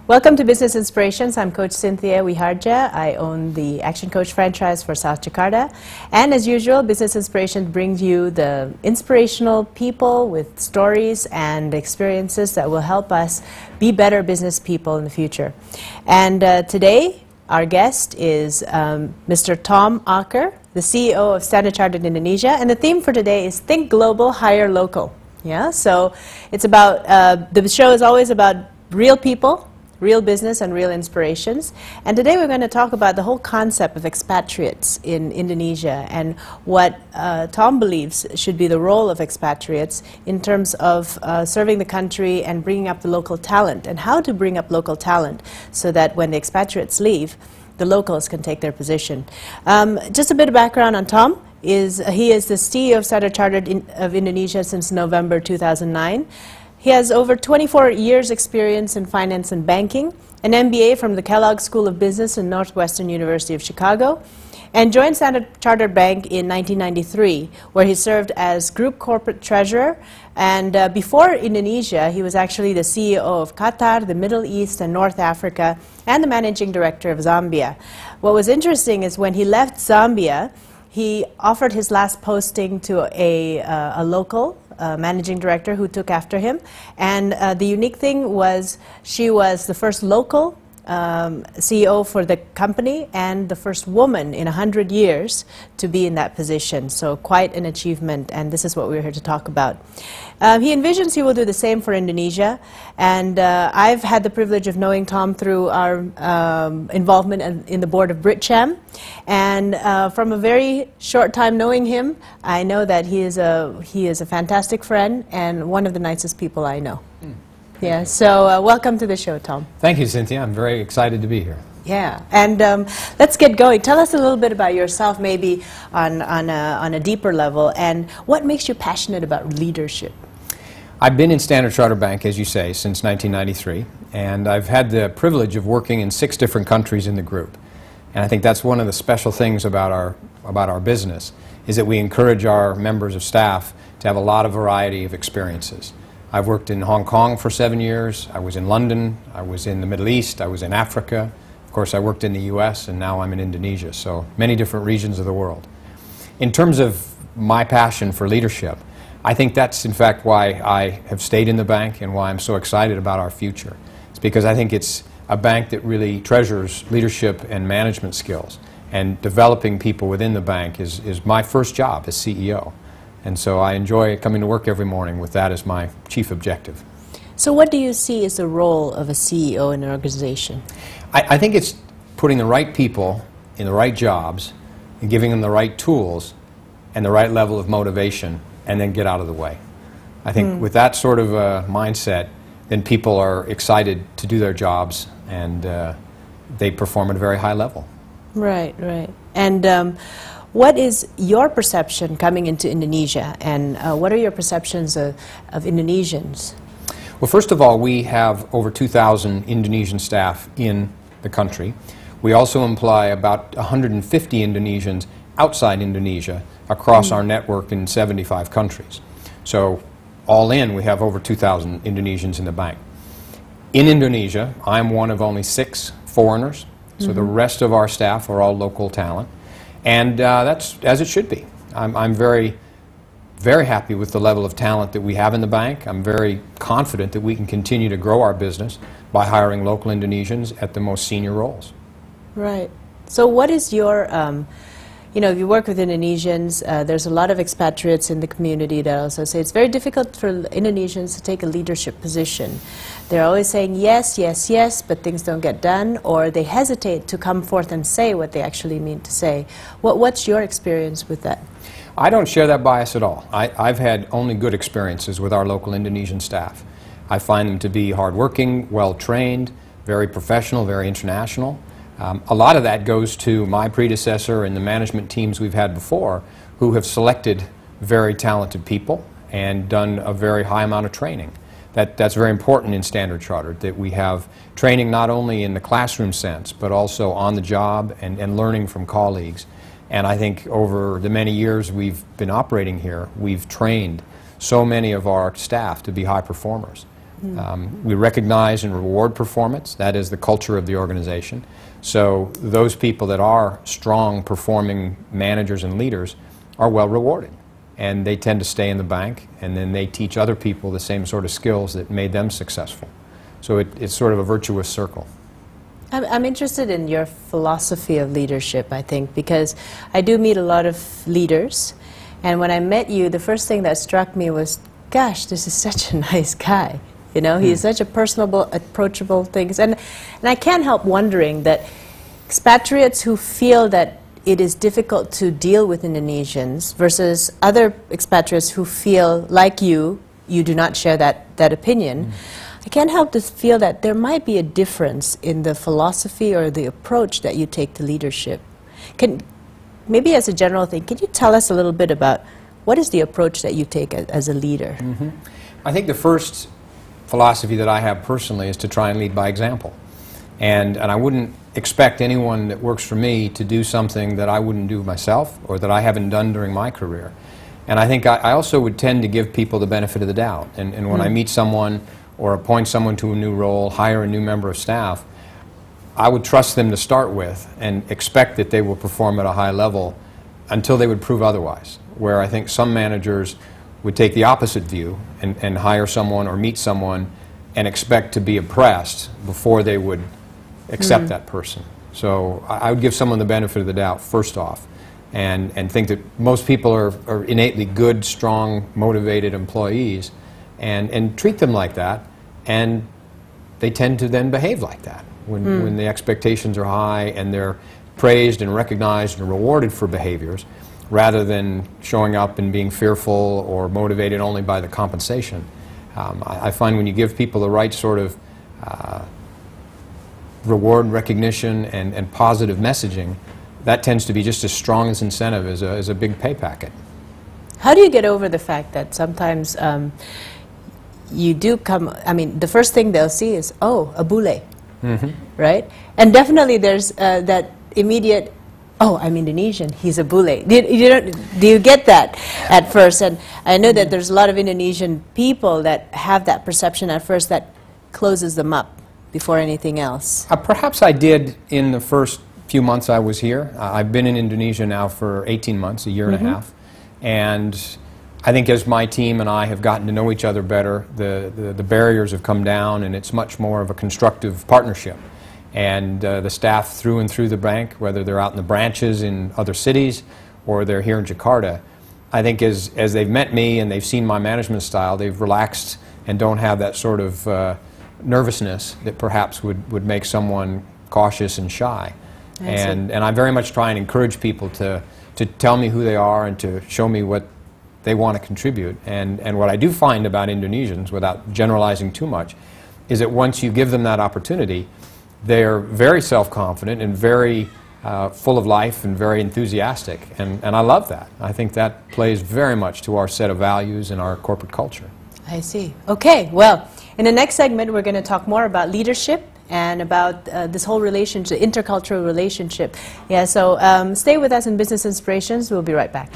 Welcome to Business Inspirations. I'm Coach Cynthia Wihardja. I own the ActionCOACH franchise for South Jakarta. And as usual, Business Inspirations brings you the inspirational people with stories and experiences that will help us be better business people in the future. And today, our guest is Mr. Tom Aaker, the CEO of Standard Chartered Indonesia. And the theme for today is Think Global, Hire Local. Yeah, so it's about, the show is always about real people, real business, and real inspirations. And today we're going to talk about the whole concept of expatriates in Indonesia and what Tom believes should be the role of expatriates in terms of serving the country and bringing up the local talent, and how to bring up local talent so that when the expatriates leave, the locals can take their position. Just a bit of background on Tom. He is the CEO of Standard Chartered of Indonesia since November 2009. He has over 24 years experience in finance and banking, an MBA from the Kellogg School of Business and Northwestern University of Chicago, and joined Standard Chartered Bank in 1993, where he served as Group Corporate Treasurer. And before Indonesia, he was actually the CEO of Qatar, the Middle East, and North Africa, and the Managing Director of Zambia. What was interesting is when he left Zambia, he offered his last posting to a local managing director who took after him. And the unique thing was she was the first local CEO for the company and the first woman in 100 years to be in that position. So quite an achievement, and this is what we're here to talk about. He envisions he will do the same for Indonesia, and I've had the privilege of knowing Tom through our involvement in the board of BritCham, and from a very short time knowing him, I know that he is a fantastic friend and one of the nicest people I know. Yeah, so welcome to the show, Tom. Thank you, Cynthia. I'm very excited to be here. Yeah, and let's get going. Tell us a little bit about yourself, maybe on a deeper level, and what makes you passionate about leadership? I've been in Standard Chartered Bank, as you say, since 1993, and I've had the privilege of working in 6 different countries in the group. And I think that's one of the special things about our business, is that we encourage our members of staff to have a lot of variety of experiences. I've worked in Hong Kong for 7 years, I was in London, I was in the Middle East, I was in Africa, of course I worked in the US, and now I'm in Indonesia, so many different regions of the world. In terms of my passion for leadership, I think that's in fact why I have stayed in the bank and why I'm so excited about our future. It's because I think it's a bank that really treasures leadership and management skills, and developing people within the bank is my first job as CEO. And so I enjoy coming to work every morning with that as my chief objective. So what do you see as the role of a CEO in an organization? I think it's putting the right people in the right jobs and giving them the right tools and the right level of motivation, and then get out of the way. I think with that sort of mindset, then people are excited to do their jobs, and they perform at a very high level. Right, right. And what is your perception coming into Indonesia, and what are your perceptions of Indonesians? Well, first of all, we have over 2,000 Indonesian staff in the country. We also employ about 150 Indonesians outside Indonesia across our network in 75 countries. So all in, we have over 2,000 Indonesians in the bank. In Indonesia, I'm one of only 6 foreigners, so the rest of our staff are all local talent. And that's as it should be. I'm very, very happy with the level of talent that we have in the bank. I'm very confident that we can continue to grow our business by hiring local Indonesians at the most senior roles. Right. So what is your, you know, if you work with Indonesians, there's a lot of expatriates in the community that also say it's very difficult for Indonesians to take a leadership position. They're always saying yes, yes, yes, but things don't get done, or they hesitate to come forth and say what they actually mean to say. What's your experience with that? I don't share that bias at all. I've had only good experiences with our local Indonesian staff. I find them to be hardworking, well-trained, very professional, very international. A lot of that goes to my predecessor and the management teams we've had before, who have selected very talented people and done a very high amount of training. That's very important in Standard Chartered, that we have training not only in the classroom sense, but also on the job and learning from colleagues. And I think over the many years we've been operating here, we've trained so many of our staff to be high performers. We recognize and reward performance. That is the culture of the organization. So those people that are strong performing managers and leaders are well rewarded. And they tend to stay in the bank, and then they teach other people the same sort of skills that made them successful. So it's sort of a virtuous circle. I'm interested in your philosophy of leadership, I think, because I do meet a lot of leaders, and when I met you, the first thing that struck me was, gosh, this is such a nice guy. You know, he's such a personable, approachable things. And I can't help wondering that expatriates who feel that it is difficult to deal with Indonesians versus other expatriates who feel, like you do not share that opinion. I can't help to feel that there might be a difference in the philosophy or the approach that you take to leadership. Maybe as a general thing, can you tell us a little bit about what is the approach that you take as a leader? I think the first philosophy that I have personally is to try and lead by example. And I wouldn't expect anyone that works for me to do something that I wouldn't do myself or that I haven't done during my career. And I think I also would tend to give people the benefit of the doubt. And when I meet someone or appoint someone to a new role, hire a new member of staff, I would trust them to start with and expect that they will perform at a high level until they would prove otherwise. Where I think some managers would take the opposite view and hire someone or meet someone and expect to be impressed before they would accept that person. So I would give someone the benefit of the doubt first off and think that most people are innately good, strong, motivated employees and treat them like that, and they tend to then behave like that. When the expectations are high and they're praised and recognized and rewarded for behaviors, rather than showing up and being fearful or motivated only by the compensation. I find when you give people the right sort of reward, recognition, and positive messaging, that tends to be just as strong as incentive as a big pay packet. How do you get over the fact that sometimes you do come, I mean, the first thing they'll see is, oh, a bule, right? And definitely there's that immediate, oh, I'm Indonesian, he's a bule. Do you get that at first? And I know that there's a lot of Indonesian people that have that perception at first that closes them up before anything else. Perhaps I did in the first few months I was here. I've been in Indonesia now for 18 months, a year and a half. And I think as my team and I have gotten to know each other better, the barriers have come down, and it's much more of a constructive partnership. And the staff through and through the bank, whether they're out in the branches in other cities or they're here in Jakarta, I think as they've met me and they've seen my management style, they've relaxed and don't have that sort of nervousness that perhaps would make someone cautious and shy. And I very much try and encourage people to tell me who they are and to show me what they want to contribute. And what I do find about Indonesians, without generalizing too much, is that once you give them that opportunity, they're very self-confident and very full of life and very enthusiastic. And I love that. I think that plays very much to our set of values and our corporate culture. I see. Okay, well, in the next segment, we're going to talk more about leadership and about this whole relationship, intercultural relationship. Yeah, so stay with us in Business Inspirations. We'll be right back.